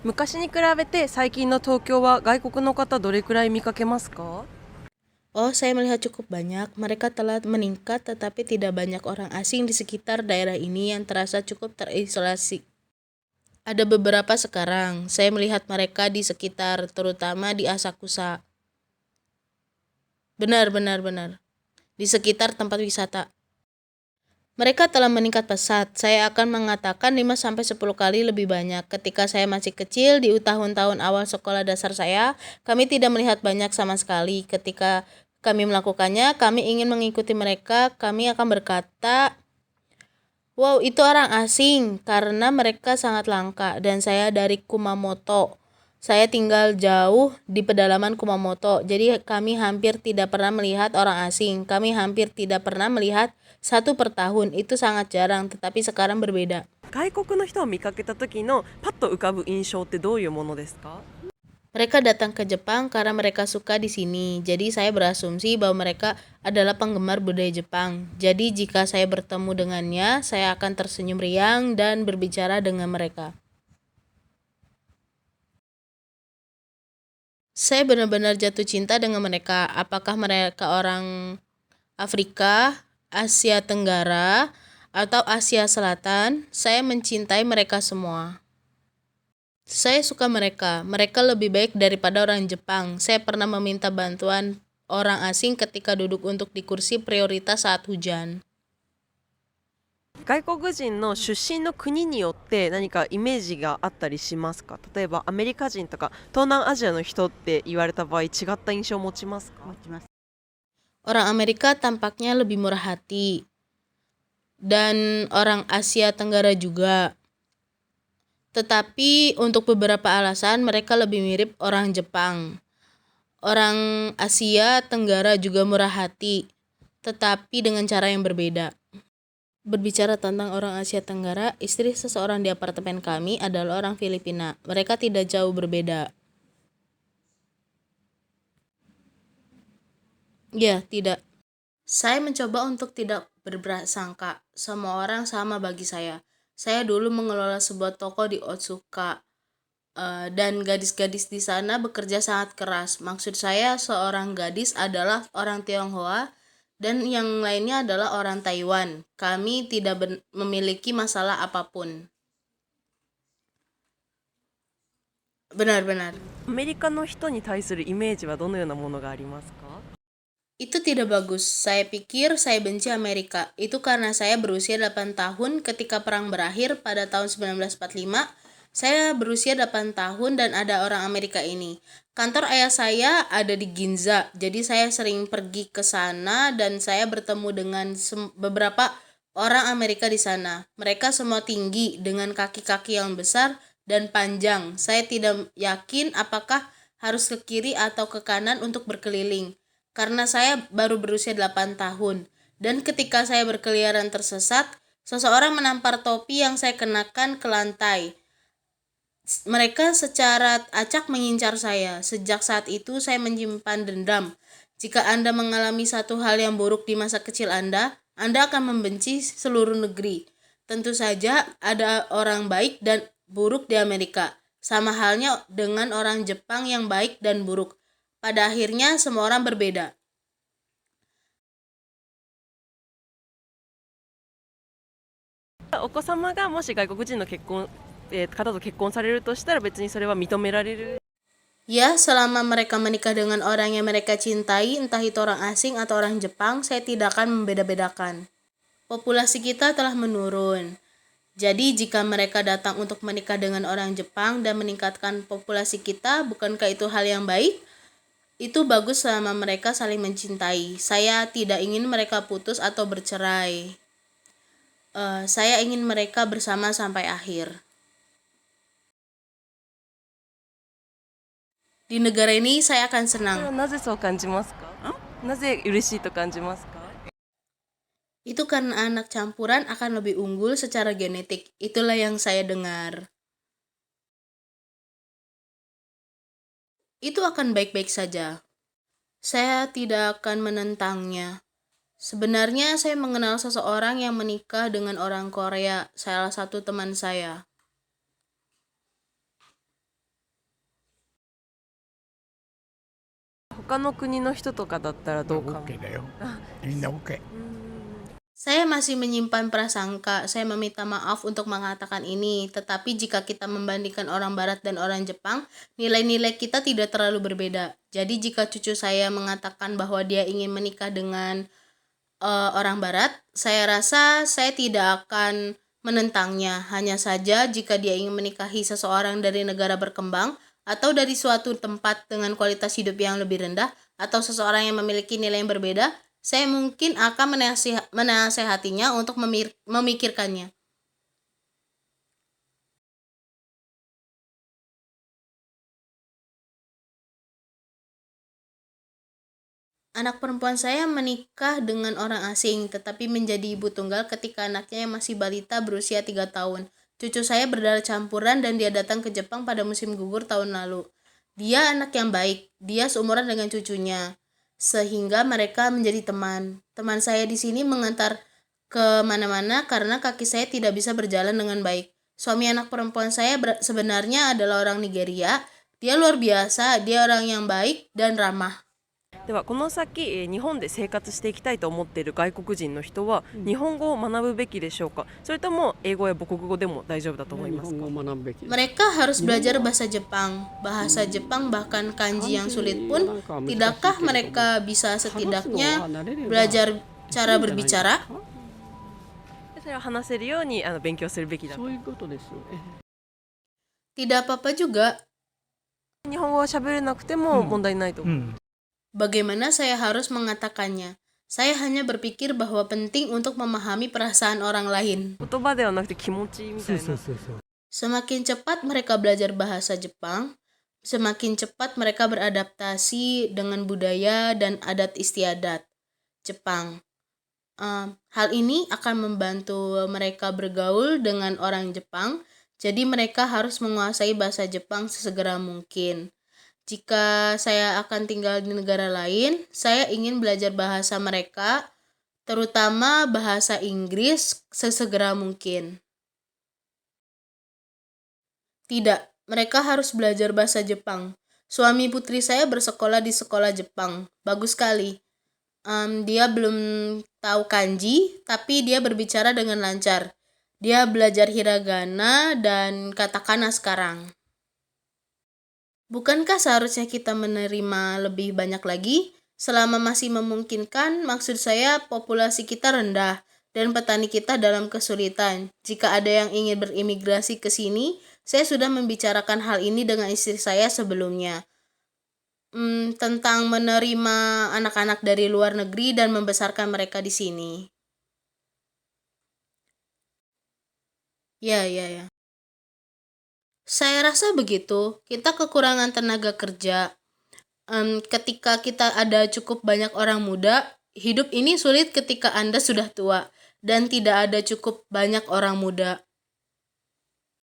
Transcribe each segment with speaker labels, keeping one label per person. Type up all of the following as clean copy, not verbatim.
Speaker 1: 昔に比べて最近の東京は外国の方どれくらい見かけますか？
Speaker 2: Oh, saya melihat cukup banyak. Mereka telah meningkat, tetapi tidak banyak orang asing di sekitar daerah ini yang terasa cukup terisolasi. Ada beberapa sekarang. Saya melihat mereka di sekitar, terutama di Asakusa. Benar, benar, benar. Di sekitar tempat wisata. Mereka telah meningkat pesat. Saya akan mengatakan 5-10 kali lebih banyak. Ketika saya masih kecil, di tahun-tahun awal sekolah dasar saya, kami tidak melihat banyak sama sekali. Ketika kami melakukannya, kami ingin mengikuti mereka. Kami akan berkata, "Wow, itu orang asing," karena mereka sangat langka. Dan saya dari Kumamoto. Saya tinggal jauh di pedalaman Kumamoto, jadi kami hampir tidak pernah melihat orang asing. Kami hampir tidak pernah melihat satu per tahun. Itu sangat jarang, tetapi sekarang berbeda.
Speaker 1: 外国の人を見かけた時のパッと浮かぶ印象ってどういうものですか？
Speaker 2: Mereka datang ke Jepang karena mereka suka di sini. Jadi saya berasumsi bahwa mereka adalah penggemar budaya Jepang. Jadi jika saya bertemu dengannya, saya akan tersenyum riang dan berbicara dengan mereka. Saya benar-benar jatuh cinta dengan mereka. Apakah mereka orang Afrika, Asia Tenggara, atau Asia Selatan? Saya mencintai mereka semua. Saya suka mereka. Mereka lebih baik daripada orang Jepang. Saya pernah meminta bantuan orang asing ketika duduk untuk di kursi prioritas saat hujan.
Speaker 1: 外国人の出身の国によって何かイメージがあったりしますか？例えばアメリカ人とか東南アジアの人って言われた場合違った印象を持ちますか？
Speaker 2: Orang Amerika tampaknya lebih murah hati. Dan orang Asia Tenggara juga. Tetapi untuk beberapa alasan mereka lebih mirip orang Jepang. Orang Asia Tenggara juga murah hati, tetapi dengan cara yang berbeda. Berbicara tentang orang Asia Tenggara, istri seseorang di apartemen kami adalah orang Filipina. Mereka tidak jauh berbeda. Ya, tidak. Saya mencoba untuk tidak berprasangka. Semua orang sama bagi saya. Saya dulu mengelola sebuah toko di Otsuka. Dan gadis-gadis di sana bekerja sangat keras. Maksud saya seorang gadis adalah orang Tionghoa dan yang lainnya adalah orang Taiwan. Kami tidak memiliki masalah apapun. Benar-benar.
Speaker 1: アメリカの人に対するイメージはどのようなものがありますか？
Speaker 2: Itu tidak bagus. Saya pikir saya benci Amerika. Itu karena saya berusia 8 tahun ketika perang berakhir pada tahun 1945. Saya berusia 8 tahun dan ada orang Amerika ini. Kantor ayah saya ada di Ginza. Jadi saya sering pergi ke sana dan saya bertemu dengan beberapa orang Amerika di sana. Mereka semua tinggi dengan kaki-kaki yang besar dan panjang. Saya tidak yakin apakah harus ke kiri atau ke kanan untuk berkeliling. Karena saya baru berusia 8 tahun. Dan ketika saya berkeliaran tersesat, seseorang menampar topi yang saya kenakan ke lantai. Mereka secara acak mengincar saya. Sejak saat itu saya menyimpan dendam. Jika Anda mengalami satu hal yang buruk di masa kecil Anda akan membenci seluruh negeri. Tentu saja ada orang baik dan buruk di Amerika. Sama halnya dengan orang Jepang yang baik dan buruk. Pada akhirnya semua orang berbeda.
Speaker 1: お子様がもし外国人の方と結婚されるとしたら別にそれは認められる。
Speaker 2: Ya, selama mereka menikah dengan orang yang mereka cintai, entah itu orang asing atau orang Jepang, saya tidak akan membeda-bedakan. Populasi kita telah menurun. Jadi jika mereka datang untuk menikah dengan orang Jepang dan meningkatkan populasi kita, bukankah itu hal yang baik? Itu bagus selama mereka saling mencintai. Saya tidak ingin mereka putus atau bercerai. Saya ingin mereka bersama sampai akhir. Di negara ini saya akan
Speaker 1: それは
Speaker 2: senang.
Speaker 1: なぜそう感じますか？なぜ嬉しいと感じますか？
Speaker 2: Itu karena anak campuran akan lebih unggul secara genetik. Itulah yang saya dengar. Itu akan baik-baik saja. Saya tidak akan menentangnya. Sebenarnya saya mengenal seseorang yang menikah dengan orang Korea, salah satu teman saya.
Speaker 1: 他の国の人とかだったらどうか。
Speaker 3: OK だよ。
Speaker 1: あ、
Speaker 3: みんな OK。Saya
Speaker 2: masih menyimpan prasangka, saya meminta maaf untuk mengatakan ini, tetapi jika kita membandingkan orang Barat dan orang Jepang, nilai-nilai kita tidak terlalu berbeda. Jadi jika cucu saya mengatakan bahwa dia ingin menikah dengan orang Barat, saya rasa saya tidak akan menentangnya. Hanya saja jika dia ingin menikahi seseorang dari negara berkembang, atau dari suatu tempat dengan kualitas hidup yang lebih rendah, atau seseorang yang memiliki nilai yang berbeda, saya mungkin akan menasehatinya untuk memikirkannya. Anak perempuan saya menikah dengan orang asing, tetapi menjadi ibu tunggal ketika anaknya yang masih balita berusia 3 tahun. Cucu saya berdarah campuran dan dia datang ke Jepang pada musim gugur tahun lalu. Dia anak yang baik, dia seumuran dengan cucunya, sehingga mereka menjadi teman. Teman saya di sini mengantar ke mana-mana karena kaki saya tidak bisa berjalan dengan baik. Suami anak perempuan saya sebenarnya adalah orang Nigeria. Dia luar biasa, dia orang yang baik dan ramah.
Speaker 1: ではこの先、日本で生活していきたいと思っている外国人の人は、日本語を学ぶべきでしょうか、それとも英語や母国語でも大丈夫だと思いますか。
Speaker 2: Mereka harus belajar bahasa Jepang, bahkan kanji yang sulit pun. Tidakkah mereka bisa setidaknya belajar cara berbicara?
Speaker 1: それを話せるように勉強するべきだと。
Speaker 2: Tidak apa-apa juga.
Speaker 1: 日本語は喋れなくても問題ないと。
Speaker 2: Bagaimana saya harus mengatakannya? Saya hanya berpikir bahwa penting untuk memahami perasaan orang lain.
Speaker 1: 言葉ではなくて気持ちみたいな。
Speaker 2: Semakin cepat mereka belajar bahasa Jepang, semakin cepat mereka beradaptasi dengan budaya dan adat istiadat Jepang. Hal ini akan membantu mereka bergaul dengan orang Jepang, jadi mereka harus menguasai bahasa Jepang sesegera mungkin. Jika saya akan tinggal di negara lain, saya ingin belajar bahasa mereka, terutama bahasa Inggris, sesegera mungkin. Tidak, mereka harus belajar bahasa Jepang. Suami putri saya bersekolah di sekolah Jepang. Bagus sekali. Dia belum tahu kanji, tapi dia berbicara dengan lancar. Dia belajar hiragana dan katakana sekarang. Bukankah seharusnya kita menerima lebih banyak lagi? Selama masih memungkinkan, maksud saya populasi kita rendah dan petani kita dalam kesulitan. Jika ada yang ingin berimigrasi ke sini, saya sudah membicarakan hal ini dengan istri saya sebelumnya. Tentang menerima anak-anak dari luar negeri dan membesarkan mereka di sini. Ya. Saya rasa begitu. Kita kekurangan tenaga kerja. Ketika kita ada cukup banyak orang muda, hidup ini sulit ketika Anda sudah tua dan tidak ada cukup banyak orang muda.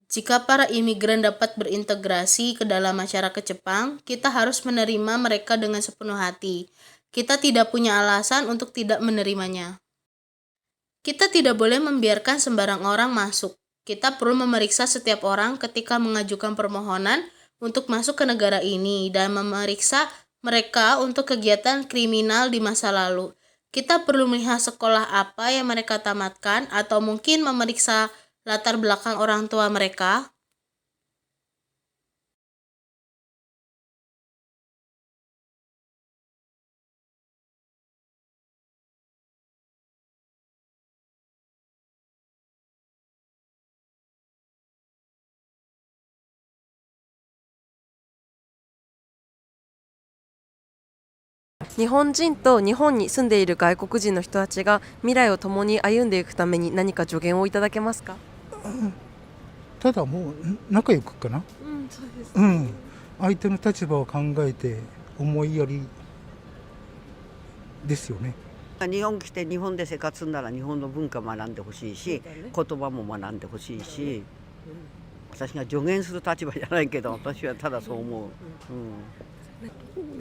Speaker 2: Jika para imigran dapat berintegrasi ke dalam masyarakat Jepang, kita harus menerima mereka dengan sepenuh hati. Kita tidak punya alasan untuk tidak menerimanya. Kita tidak boleh membiarkan sembarang orang masuk. Kita perlu memeriksa setiap orang ketika mengajukan permohonan untuk masuk ke negara ini dan memeriksa mereka untuk kegiatan kriminal di masa lalu. Kita perlu melihat sekolah apa yang mereka tamatkan atau mungkin memeriksa latar belakang orang tua mereka.
Speaker 1: 「日本人と日本に住んでいる外国人の人たちが未来を共に歩んでいくために何か助言をいただけますか？」
Speaker 3: ただもう仲良くかな。
Speaker 1: そうです。
Speaker 3: 相手の立場を考えて思いやりですよね。
Speaker 4: 日本来て日本で生活するなら日本の文化学んでほしいし、言葉も学んでほしいし、私が助言する立場じゃないけど、私はただそう思う。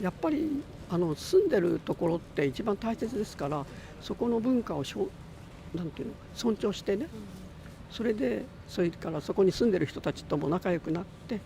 Speaker 5: やっぱり住んでるところって一番大切ですから、そこの文化をなんていうの尊重してね、それからそこに住んでる人たちとも仲良くなって